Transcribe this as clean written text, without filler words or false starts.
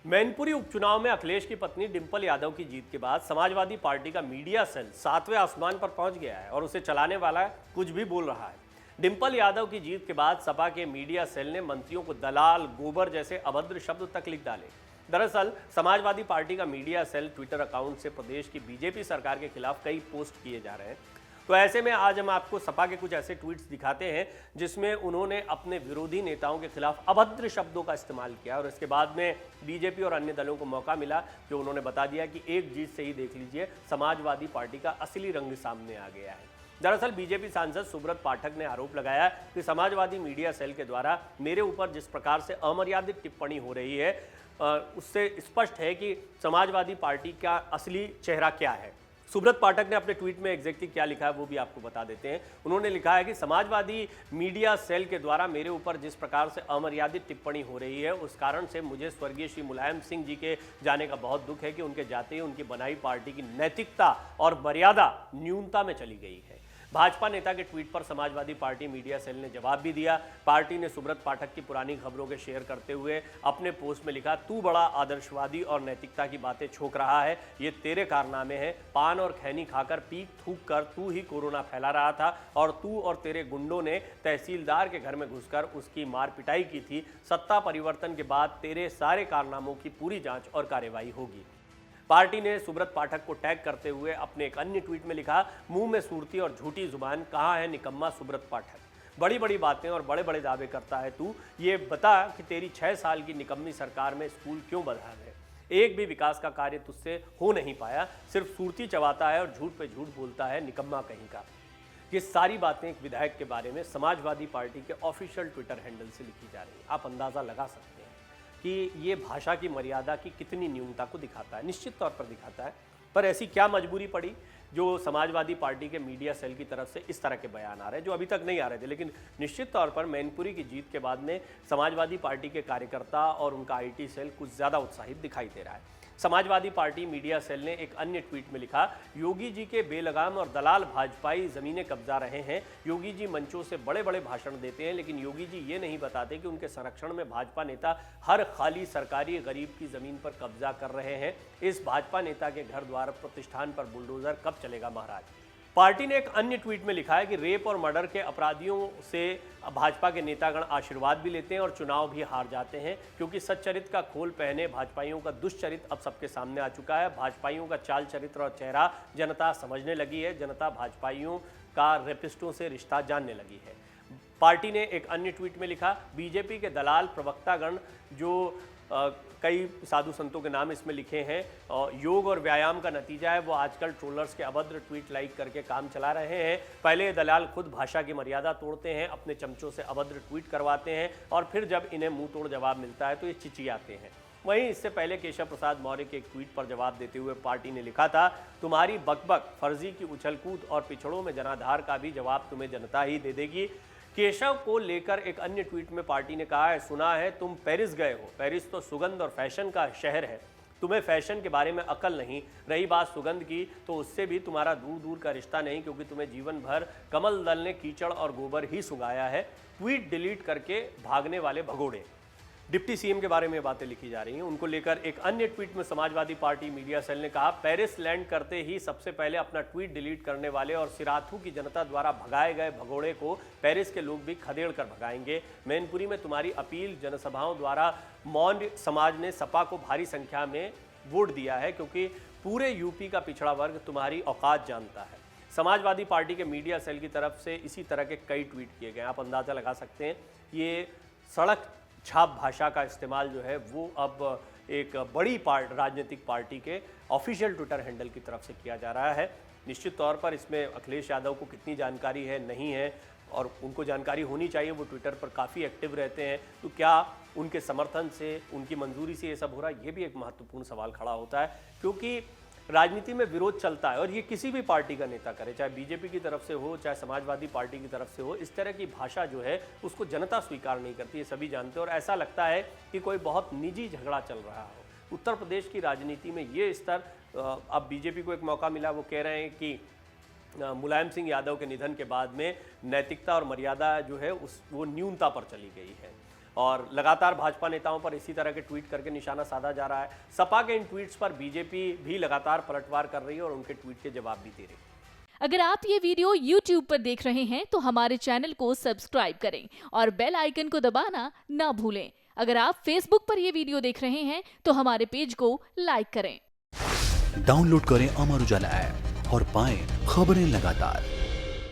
मैनपुरी उपचुनाव में अखिलेश की पत्नी डिंपल यादव की जीत के बाद समाजवादी पार्टी का मीडिया सेल 7वें आसमान पर पहुंच गया है और उसे चलाने वाला कुछ भी बोल रहा है। डिंपल यादव की जीत के बाद सपा के मीडिया सेल ने मंत्रियों को दलाल, गोबर जैसे अभद्र शब्द तक लिख डाले। दरअसल समाजवादी पार्टी का मीडिया सेल ट्विटर अकाउंट से प्रदेश की बीजेपी सरकार के खिलाफ कई पोस्ट किए जा रहे हैं। तो ऐसे में आज हम आपको सपा के कुछ ऐसे ट्वीट्स दिखाते हैं जिसमें उन्होंने अपने विरोधी नेताओं के खिलाफ अभद्र शब्दों का इस्तेमाल किया और इसके बाद में बीजेपी और अन्य दलों को मौका मिला कि उन्होंने बता दिया कि एक जीत से ही देख लीजिए समाजवादी पार्टी का असली रंग सामने आ गया है। दरअसल बीजेपी सांसद सुब्रत पाठक ने आरोप लगाया कि समाजवादी मीडिया सेल के द्वारा मेरे ऊपर जिस प्रकार से अमर्यादित टिप्पणी हो रही है उससे स्पष्ट है कि समाजवादी पार्टी का असली चेहरा क्या है। सुब्रत पाठक ने अपने ट्वीट में एग्जैक्टली क्या लिखा है वो भी आपको बता देते हैं। उन्होंने लिखा है कि समाजवादी मीडिया सेल के द्वारा मेरे ऊपर जिस प्रकार से अमर्यादित टिप्पणी हो रही है उस कारण से मुझे स्वर्गीय श्री मुलायम सिंह जी के जाने का बहुत दुख है कि उनके जाते ही उनकी बनाई पार्टी की नैतिकता और मर्यादा न्यूनता में चली गई है। भाजपा नेता के ट्वीट पर समाजवादी पार्टी मीडिया सेल ने जवाब भी दिया। पार्टी ने सुब्रत पाठक की पुरानी खबरों के शेयर करते हुए अपने पोस्ट में लिखा, तू बड़ा आदर्शवादी और नैतिकता की बातें छोक रहा है, ये तेरे कारनामे हैं। पान और खैनी खाकर पीक थूक कर तू ही कोरोना फैला रहा था और तू और तेरे गुंडों ने तहसीलदार के घर में घुसकर उसकी मार पिटाई की थी। सत्ता परिवर्तन के बाद तेरे सारे कारनामों की पूरी जांच और कार्रवाई होगी। पार्टी ने सुब्रत पाठक को टैग करते हुए अपने एक अन्य ट्वीट में लिखा, मुंह में सुरती और झूठी जुबान, कहाँ है निकम्मा सुब्रत पाठक। बड़ी बड़ी बातें और बड़े बड़े दावे करता है तू, ये बता कि तेरी 6 साल की निकम्मी सरकार में स्कूल क्यों बंधा है। एक भी विकास का कार्य तुझसे हो नहीं पाया, सिर्फ सुरती चबाता है और झूठ पे झूठ बोलता है, निकम्मा कहीं का। ये सारी बातें एक विधायक के बारे में समाजवादी पार्टी के ऑफिशियल ट्विटर हैंडल से लिखी जा रही है। आप अंदाजा लगा सकते हैं कि ये भाषा की मर्यादा की कितनी न्यूनता को दिखाता है। निश्चित तौर पर दिखाता है, पर ऐसी क्या मजबूरी पड़ी जो समाजवादी पार्टी के मीडिया सेल की तरफ से इस तरह के बयान आ रहे हैं जो अभी तक नहीं आ रहे थे। लेकिन निश्चित तौर पर मैनपुरी की जीत के बाद में समाजवादी पार्टी के कार्यकर्ता और उनका आईटी सेल कुछ ज़्यादा उत्साहित दिखाई दे रहा है। समाजवादी पार्टी मीडिया सेल ने एक अन्य ट्वीट में लिखा, योगी जी के बेलगाम और दलाल भाजपाई जमीनें कब्जा रहे हैं। योगी जी मंचों से बड़े बड़े भाषण देते हैं, लेकिन योगी जी ये नहीं बताते कि उनके संरक्षण में भाजपा नेता हर खाली सरकारी गरीब की जमीन पर कब्जा कर रहे हैं। इस भाजपा नेता के घर द्वार प्रतिष्ठान पर बुलडोजर कब चलेगा महाराज। पार्टी ने एक अन्य ट्वीट में लिखा है कि रेप और मर्डर के अपराधियों से भाजपा के नेतागण आशीर्वाद भी लेते हैं और चुनाव भी हार जाते हैं, क्योंकि सच्चरित्र का खोल पहने भाजपाइयों का दुष्चरित्र अब सबके सामने आ चुका है। भाजपाइयों का चाल चरित्र और चेहरा जनता समझने लगी है। जनता भाजपाइयों का रेपिस्टों से रिश्ता जानने लगी है। पार्टी ने एक अन्य ट्वीट में लिखा, बीजेपी के दलाल प्रवक्तागण जो कई साधु संतों के नाम इसमें लिखे हैं और योग और व्यायाम का नतीजा है, वो आजकल ट्रोलर्स के अभद्र ट्वीट लाइक करके काम चला रहे हैं। पहले दलाल खुद भाषा की मर्यादा तोड़ते हैं, अपने चमचों से अभद्र ट्वीट करवाते हैं और फिर जब इन्हें मुंह तोड़ जवाब मिलता है तो ये चिचियाते हैं। वहीं इससे पहले केशव प्रसाद मौर्य के एक ट्वीट पर जवाब देते हुए पार्टी ने लिखा था, तुम्हारी बकबक, फर्जी की उछलकूद और पिछड़ों में जनाधार का भी जवाब तुम्हें जनता ही दे देगी। केशव को लेकर एक अन्य ट्वीट में पार्टी ने कहा है, सुना है तुम पेरिस गए हो, पेरिस तो सुगंध और फैशन का शहर है, तुम्हें फैशन के बारे में अकल नहीं। रही बात सुगंध की तो उससे भी तुम्हारा दूर दूर का रिश्ता नहीं, क्योंकि तुम्हें जीवन भर कमल दल ने कीचड़ और गोबर ही सुगाया है। ट्वीट डिलीट करके भागने वाले भगोड़े। डिप्टी सीएम के बारे में बातें लिखी जा रही हैं। उनको लेकर एक अन्य ट्वीट में समाजवादी पार्टी मीडिया सेल ने कहा, पेरिस लैंड करते ही सबसे पहले अपना ट्वीट डिलीट करने वाले और सिराथू की जनता द्वारा भगाए गए भगोड़े को पेरिस के लोग भी खदेड़ कर भगाएंगे। मैनपुरी में तुम्हारी अपील जनसभाओं द्वारा मौन समाज ने सपा को भारी संख्या में वोट दिया है, क्योंकि पूरे यूपी का पिछड़ा वर्ग तुम्हारी औकात जानता है। समाजवादी पार्टी के मीडिया सेल की तरफ से इसी तरह के कई ट्वीट किए गए। आप अंदाज़ा लगा सकते हैं ये सड़क छाप भाषा का इस्तेमाल जो है वो अब एक बड़ी राजनीतिक पार्टी के ऑफिशियल ट्विटर हैंडल की तरफ से किया जा रहा है। निश्चित तौर पर इसमें अखिलेश यादव को कितनी जानकारी है नहीं है, और उनको जानकारी होनी चाहिए, वो ट्विटर पर काफ़ी एक्टिव रहते हैं, तो क्या उनके समर्थन से, उनकी मंजूरी से ये सब हो रहा है, ये भी एक महत्वपूर्ण सवाल खड़ा होता है। क्योंकि राजनीति में विरोध चलता है और ये किसी भी पार्टी का नेता करे, चाहे बीजेपी की तरफ से हो चाहे समाजवादी पार्टी की तरफ से हो, इस तरह की भाषा जो है उसको जनता स्वीकार नहीं करती, ये सभी जानते हैं। और ऐसा लगता है कि कोई बहुत निजी झगड़ा चल रहा हो। उत्तर प्रदेश की राजनीति में ये स्तर, अब बीजेपी को एक मौका मिला, वो कह रहे हैं कि मुलायम सिंह यादव के निधन के बाद में नैतिकता और मर्यादा जो है वो न्यूनता पर चली गई है। और लगातार भाजपा नेताओं पर इसी तरह के ट्वीट करके निशाना साधा जा रहा है। सपा के इन ट्वीट्स पर बीजेपी भी लगातार पलटवार कर रही है और उनके ट्वीट के जवाब भी दे रही है। अगर आप ये वीडियो YouTube पर देख रहे हैं तो हमारे चैनल को सब्सक्राइब करें और बेल आइकन को दबाना ना भूलें। अगर आप Facebook पर ये वीडियो देख रहे हैं तो हमारे पेज को लाइक करें। डाउनलोड करें अमर उजाला ऐप और पाएं खबरें लगातार।